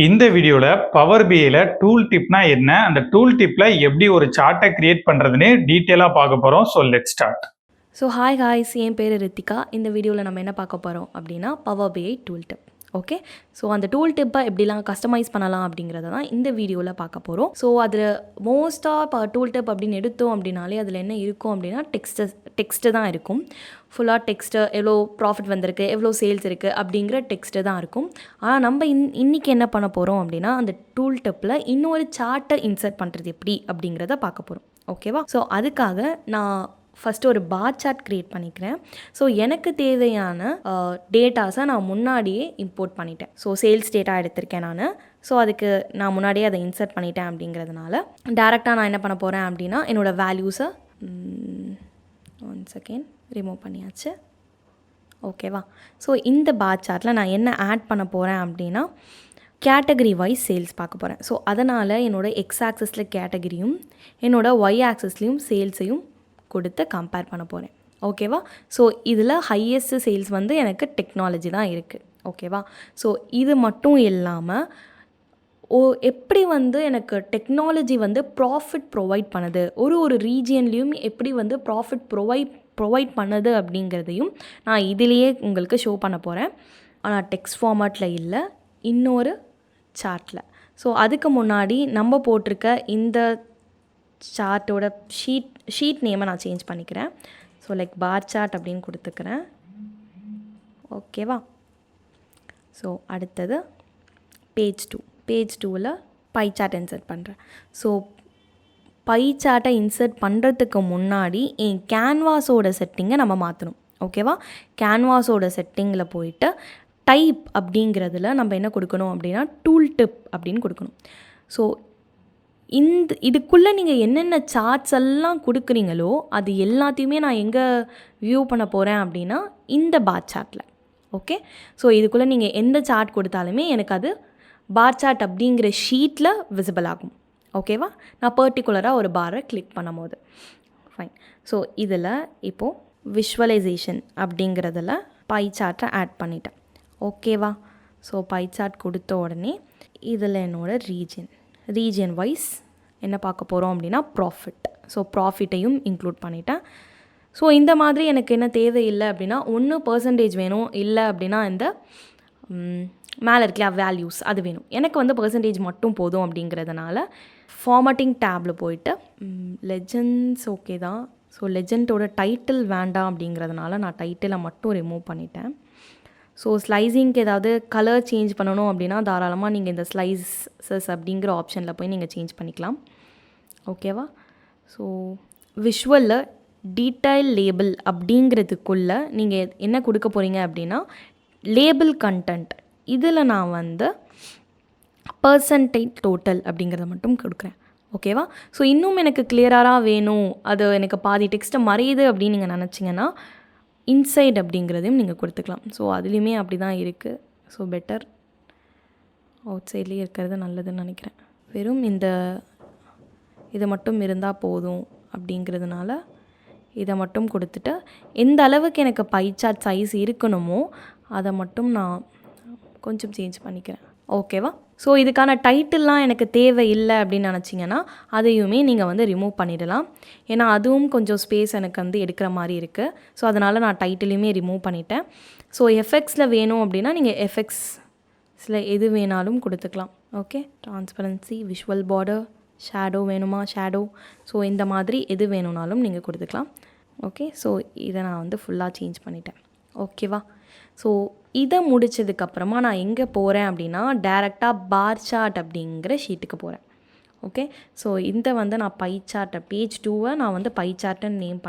இந்த வீடியோல power பிஐல tool டிப்னா என்ன, அந்த டூல் டிப்ல எப்படி ஒரு சார்ட்டை கிரியேட் பண்றதுன்னு டீட்டெயிலா பார்க்க போறோம். So let start. So hi guys, என் பேர் ரித்திகா. இந்த வீடியோவில் நம்ம என்ன பார்க்க போகிறோம் அப்படின்னா power BI tool tip. Okay, so அந்த டூல் டிப்பை எப்படிலாம் கஸ்டமைஸ் பண்ணலாம் அப்படிங்கிறத தான் இந்த வீடியோவில் பார்க்க போகிறோம். ஸோ அதில் மோஸ்ட்டாக இப்போ டூல் டிப் அப்படின்னு எடுத்தோம் அப்படின்னாலே அதில் என்ன இருக்கும் அப்படின்னா டெக்ஸ்ட்டு தான் இருக்கும். ஃபுல்லாக டெக்ஸ்ட்டு, எவ்வளோ ப்ராஃபிட் வந்திருக்கு, எவ்வளோ சேல்ஸ் இருக்குது அப்படிங்கிற டெக்ஸ்ட்டு தான் இருக்கும். ஆனால் நம்ம இன்றைக்கி என்ன பண்ண போகிறோம் அப்படின்னா அந்த டூல் டிப்பில் இன்னொரு சார்ட்டை இன்சர்ட் பண்ணுறது எப்படி அப்படிங்கிறத பார்க்க போகிறோம். ஓகேவா? ஸோ அதுக்காக நான் ஃபஸ்ட்டு ஒரு பார் சார்ட் க்ரியேட் பண்ணிக்கிறேன். ஸோ எனக்கு தேவையான டேட்டாஸை நான் முன்னாடியே இம்போர்ட் பண்ணிட்டேன். ஸோ சேல்ஸ் டேட்டா எடுத்திருக்கேன் நான். ஸோ அதுக்கு நான் முன்னாடியே அதை இன்சர்ட் பண்ணிட்டேன் அப்படிங்கிறதுனால டேரெக்டாக நான் என்ன பண்ண போகிறேன் அப்படின்னா என்னோடய வேல்யூஸை 1 செகண்ட் ரிமூவ் பண்ணியாச்சு. ஓகேவா? ஸோ இந்த பார் சார்ட்டில் நான் என்ன ஆட் பண்ண போகிறேன் அப்படின்னா கேட்டகரி வைஸ் சேல்ஸ் பார்க்க போகிறேன். ஸோ அதனால் என்னோடய எக்ஸ் ஆக்சஸில் கேட்டகரியும் என்னோடய ஒய் ஆக்சஸ்லேயும் சேல்ஸையும் கொடுத்து கம்பேர் பண்ண போகிறேன். ஓகேவா? ஸோ இதில் ஹையஸ்ட் சேல்ஸ் வந்து எனக்கு டெக்னாலஜி தான் இருக்குது. ஓகேவா? ஸோ இது மட்டும் இல்லாமல் எப்படி வந்து எனக்கு டெக்னாலஜி வந்து ப்ராஃபிட் ப்ரொவைட் பண்ணுது, ஒரு ரீஜியன்லேயும் எப்படி வந்து ப்ராஃபிட் ப்ரொவைட் பண்ணுது அப்படிங்கிறதையும் நான் இதிலேயே உங்களுக்கு ஷோ பண்ண போகிறேன். ஆனால் டெக்ஸ்ட் ஃபார்மேட்டில் இல்லை, இன்னொரு சார்ட்டில். ஸோ அதுக்கு முன்னாடி நம்ம போட்டிருக்க இந்த சார்ட்டோட ஷீட் நேமை நான் சேஞ்ச் பண்ணிக்கிறேன். ஸோ லைக் பார் சார்ட் அப்படின்னு கொடுத்துக்கிறேன். ஓகேவா? ஸோ அடுத்தது பேஜ் 2ல் பை சார்ட் இன்சர்ட் பண்ணுறேன். ஸோ பை சார்ட்டை இன்சர்ட் பண்ணுறதுக்கு முன்னாடி என் கேன்வாஸோட செட்டிங்கை நம்ம மாற்றணும். ஓகேவா? கேன்வாஸோட செட்டிங்கில் போயிட்டு டைப் அப்படிங்கிறதுல நம்ம என்ன கொடுக்கணும் அப்படின்னா டூல் டிப் அப்படின்னு கொடுக்கணும். ஸோ இதுக்குள்ளே நீங்கள் என்னென்ன சார்ட்ஸ் எல்லாம் கொடுக்குறீங்களோ அது எல்லாத்தையுமே நான் எங்கே வியூ பண்ண போகிறேன் அப்படின்னா இந்த பார் சார்ட்டில். ஓகே, ஸோ இதுக்குள்ளே நீங்கள் எந்த சார்ட் கொடுத்தாலுமே எனக்கு அது பார் சார்ட் அப்படிங்கிற ஷீட்டில் விசிபிள் ஆகும். ஓகேவா? நான் பர்டிகுலராக ஒரு பாரை கிளிக் பண்ணும் போது ஃபைன். ஸோ இதில் இப்போது விஷுவலைசேஷன் அப்படிங்கிறதுல பை சார்ட்டை ஆட் பண்ணிட்டேன். ஓகேவா? ஸோ பை சார்ட் கொடுத்த உடனே இதில் என்னோடய ரீஜன் வைஸ் என்ன பார்க்க போகிறோம் அப்படின்னா ப்ராஃபிட். ஸோ ப்ராஃபிட்டையும் இன்க்ளூட் பண்ணிட்டேன். ஸோ இந்த மாதிரி எனக்கு என்ன தேவையில்லை அப்படின்னா 1% வேணும், இல்லை அப்படின்னா இந்த மேலே இருக்கலாம் வேல்யூஸ் அது வேணும். எனக்கு வந்து பர்சன்டேஜ் மட்டும் போதும் அப்படிங்கிறதுனால ஃபார்மட்டிங் டேபில் போயிட்டு லெஜெண்ட்ஸ் ஓகே தான். ஸோ லெஜெண்டோட டைட்டில் வேண்டாம் அப்படிங்கிறதுனால நான் டைட்டிலை மட்டும் ரிமூவ் பண்ணிட்டேன். ஸோ ஸ்லைசிங்க்கு ஏதாவது கலர் சேஞ்ச் பண்ணணும் அப்படின்னா தாராளமாக நீங்கள் இந்த ஸ்லைசஸ் அப்படிங்கிற ஆப்ஷனில் போய் நீங்கள் சேஞ்ச் பண்ணிக்கலாம். ஓகேவா? ஸோ விஷுவலில் டீடைல் லேபிள் அப்படிங்கிறதுக்குள்ளே நீங்கள் என்ன கொடுக்க போகிறீங்க அப்படின்னா லேபிள் கண்டென்ட். இதில் நான் வந்து பர்சன்டேஜ் டோட்டல் அப்படிங்கிறத மட்டும் கொடுக்குறேன். ஓகேவா? ஸோ இன்னும் எனக்கு கிளியராக வேணும், அது எனக்கு பாதி டெக்ஸ்ட்டை மறையுது அப்படின்னு நீங்கள் நினச்சிங்கன்னா இன்சைட் அப்படிங்கிறதையும் நீங்கள் கொடுத்துக்கலாம். ஸோ அதுலேயுமே அப்படி தான் இருக்குது. ஸோ பெட்டர் அவுட் சைட்லேயே இருக்கிறது நல்லதுன்னு நினைக்கிறேன். வெறும் இதை மட்டும் இருந்தால் போதும் அப்படிங்கிறதுனால இதை மட்டும் கொடுத்துட்டு எந்த அளவுக்கு எனக்கு பை சார்ட் சைஸ் இருக்கணுமோ அதை மட்டும் நான் கொஞ்சம் சேஞ்ச் பண்ணிக்கிறேன். ஓகேவா? ஸோ இதுக்கான டைட்டில்லாம் எனக்கு தேவை இல்லை அப்படின்னு நினச்சிங்கன்னா அதையுமே நீங்கள் வந்து ரிமூவ் பண்ணிடலாம். ஏன்னா அதுவும் கொஞ்சம் ஸ்பேஸ் எனக்கு வந்து எடுக்கிற மாதிரி இருக்குது. ஸோ அதனால் நான் டைட்டிலையுமே ரிமூவ் பண்ணிட்டேன். ஸோ எஃபெக்ட்ஸில் வேணும் அப்படின்னா நீங்கள் எஃபெக்ட்ஸில் எது வேணாலும் கொடுத்துக்கலாம். Okay, transparency, visual border, shadow வேணுமா ஷேடோ, ஸோ இந்த மாதிரி எது வேணும்னாலும் நீங்கள் கொடுத்துக்கலாம். ஓகே, ஸோ இதை நான் வந்து ஃபுல்லாக சேஞ்ச் பண்ணிட்டேன். ஓகேவா? ஸோ இதை முடித்ததுக்கப்புறமா நான் எங்கே போகிறேன் அப்படின்னா டேரெக்டாக பார் சார்ட் அப்படிங்கிற ஷீட்டுக்கு போகிறேன். ஓகே, ஸோ இந்த வந்து நான் பை சார்ட்டை பேஜ் 2வை நான் வந்து பை சார்ட்டுன்னு நேம்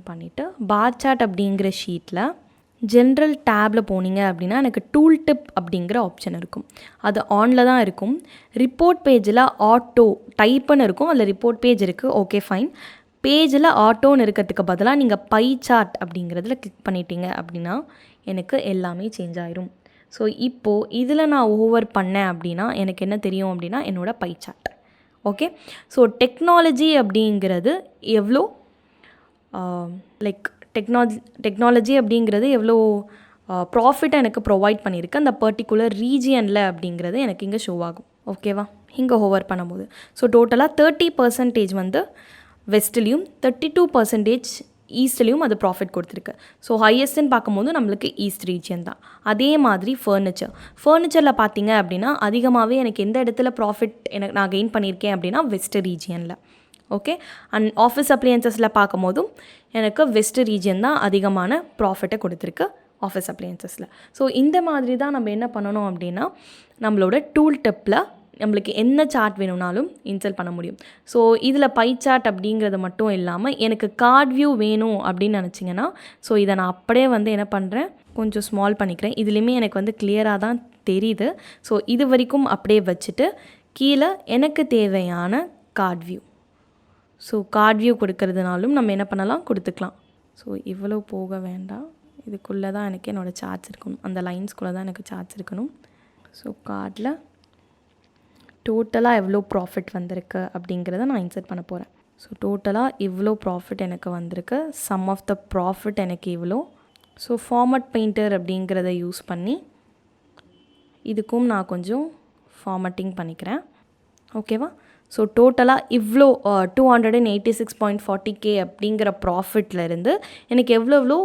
பண்ணிவிட்டு பார் சார்ட் அப்படிங்கிற ஷீட்டில் ஜென்ரல் டேபில் போனீங்க அப்படின்னா எனக்கு டூல் டிப் அப்படிங்கிற ஆப்ஷன் இருக்கும். அது ஆனில் தான் இருக்கும். ரிப்போர்ட் பேஜில் ஆட்டோ டைப்புன்னு இருக்கும், அதில் ரிப்போர்ட் பேஜ் இருக்குது. Okay fine. பேஜில் ஆட்டோன்னு இருக்கிறதுக்கு பதிலாக நீங்கள் பை சார்ட் அப்படிங்கிறதுல கிளிக் பண்ணிட்டீங்க அப்படின்னா எனக்கு எல்லாமே சேஞ்ச் ஆயிரும். ஸோ இப்போது இதில் நான் ஓவர் பண்ணேன் அப்படின்னா எனக்கு என்ன தெரியும் அப்படின்னா என்னோடய pie chart. Okay, so technology அப்படிங்கிறது எவ்வளோ லைக் டெக்னாலஜி அப்படிங்கிறது எவ்வளோ ப்ராஃபிட்டை எனக்கு ப்ரொவைட் பண்ணியிருக்கு அந்த பர்டிகுலர் ரீஜியனில் அப்படிங்கிறது எனக்கு இங்கே ஷோ ஆகும். ஓகேவா, இங்கே ஹோவர் பண்ணும்போது. ஸோ டோட்டலாக 30% வந்து வெஸ்ட்லேயும் 32% ஈஸ்ட்லேயும் அது ப்ராஃபிட் கொடுத்துருக்கு. ஸோ ஹையஸ்ட்டுன்னு பார்க்கும்போது நம்மளுக்கு ஈஸ்ட் ரீஜியன் தான். அதே மாதிரி ஃபர்னிச்சரில் பார்த்தீங்க அப்படின்னா அதிகமாகவே எனக்கு எந்த இடத்துல ப்ராஃபிட் நான் கெயின் பண்ணியிருக்கேன் அப்படின்னா வெஸ்ட் ரீஜியனில். ஓகே, அண்ட் ஆஃபீஸ் அப்ளையன்சஸில் பார்க்கும்போதும் எனக்கு வெஸ்ட் ரீஜியன் தான் அதிகமான ப்ராஃபிட்டை கொடுத்துருக்கு ஆஃபீஸ் அப்ளையன்சஸில். ஸோ இந்த மாதிரி தான் நம்ம என்ன பண்ணணும் அப்படின்னா நம்மளோட டூல் டிப்பில் நம்மளுக்கு என்ன சார்ட் வேணும்னாலும் இன்சர்ட் பண்ண முடியும். ஸோ இதில் பை சார்ட் அப்படிங்கிறது மட்டும் இல்லாமல் எனக்கு கார்ட் வியூ வேணும் அப்படின்னு நினச்சிங்கன்னா ஸோ இதை நான் அப்படியே வந்து என்ன பண்ணுறேன், கொஞ்சம் ஸ்மால் பண்ணிக்கிறேன். இதுலேயுமே எனக்கு வந்து கிளியராக தான் தெரியுது. ஸோ இது வரைக்கும் அப்படியே வச்சுட்டு கீழே எனக்கு தேவையான card view, so card view கொடுக்கறதுனாலும் நம்ம என்ன பண்ணலாம், கொடுத்துக்கலாம். ஸோ இவ்வளோ போக வேண்டாம், இதுக்குள்ளே தான் எனக்கு என்னோடய சார்ட்ஸ் இருக்கணும், அந்த லைன்ஸ்குள்ளே தான் எனக்கு சார்ட்ஸ் இருக்கணும். ஸோ கார்டில் டோட்டலாக எவ்வளோ ப்ராஃபிட் வந்திருக்கு அப்படிங்கிறத நான் இன்சர்ட் பண்ண போகிறேன். ஸோ டோட்டலாக இவ்வளோ ப்ராஃபிட் எனக்கு வந்திருக்கு, சம் ஆஃப் த ப்ராஃபிட் எனக்கு இவ்வளோ. ஸோ ஃபார்மட் பெயிண்டர் அப்படிங்கிறத யூஸ் பண்ணி இதுக்கும் நான் கொஞ்சம் ஃபார்மட்டிங் பண்ணிக்கிறேன். ஓகேவா, ஸோ டோட்டலாக இவ்வளோ 286.40K அப்படிங்கிற ப்ராஃபிட்லேருந்து எனக்கு எவ்வளோ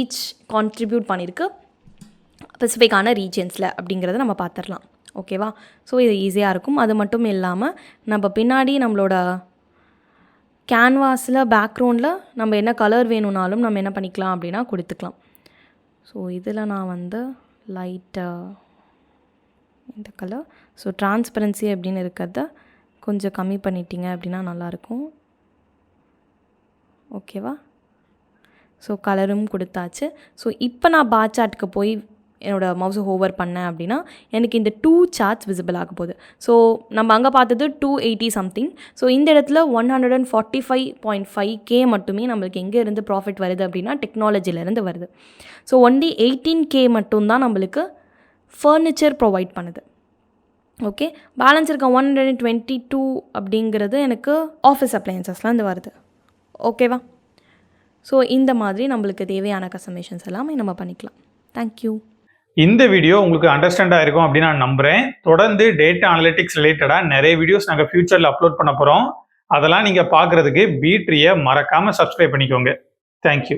ஈச் கான்ட்ரிபியூட் பண்ணியிருக்கு ஸ்பெசிஃபிக்கான ரீஜன்ஸில் அப்படிங்கிறத நம்ம பார்த்துடலாம். ஓகேவா, ஸோ இது ஈஸியாக இருக்கும். அது மட்டும் இல்லாமல் நம்ம பின்னாடி நம்மளோட கேன்வாஸில் பேக்ரவுண்டில் நம்ம என்ன கலர் வேணும்னாலும் நம்ம என்ன பண்ணிக்கலாம் அப்படின்னா கொடுத்துக்கலாம். ஸோ இதில் நான் வந்து லைட்டாக இந்த கலர், ஸோ டிரான்ஸ்பரன்சி அப்படின்னு இருக்கிறத கொஞ்சம் கம்மி பண்ணிட்டீங்க அப்படின்னா நல்லாயிருக்கும். ஓகேவா, ஸோ கலரும் கொடுத்தாச்சு. ஸோ இப்போ நான் பார் சார்ட்டுக்கு போய் என்னோடய மவுஸை ஹோவர் பண்ணேன் அப்படின்னா எனக்கு இந்த 2 சார்ட்ஸ் விசிபிள் ஆக போகுது. ஸோ நம்ம அங்கே பார்த்தது 280 சம்திங். ஸோ இந்த இடத்துல 145.5K மட்டுமே நம்மளுக்கு எங்கே இருந்து ப்ராஃபிட் வருது அப்படின்னா டெக்னாலஜிலேருந்து வருது. ஸோ ஒன்லி 18K மட்டும்தான் நம்மளுக்கு ஃபர்னிச்சர் ப்ரொவைட் பண்ணுது. ஓகே, பேலன்ஸ் இருக்க 122 அப்படிங்கிறது எனக்கு ஆஃபீஸ் அப்ளையன்சஸ்லேருந்து வருது. ஓகேவா, ஸோ இந்த மாதிரி நம்மளுக்கு தேவையான கஸ்டமைசேஷன்ஸ் எல்லாமே நம்ம பண்ணிக்கலாம். தேங்க்யூ. இந்த வீடியோ உங்களுக்கு அண்டர்ஸ்டாண்டாக இருக்கும் அப்படின்னு நான் நம்புகிறேன். தொடர்ந்து டேட்டா அனலிட்டிக்ஸ் ரிலேட்டடாக நிறைய வீடியோஸ் நாங்கள் ஃபியூச்சரில் அப்லோட் பண்ண போகிறோம். அதெல்லாம் நீங்கள் பார்க்குறதுக்கு BTreeயை மறக்காமல் சப்ஸ்கிரைப் பண்ணிக்கோங்க. தேங்க்யூ.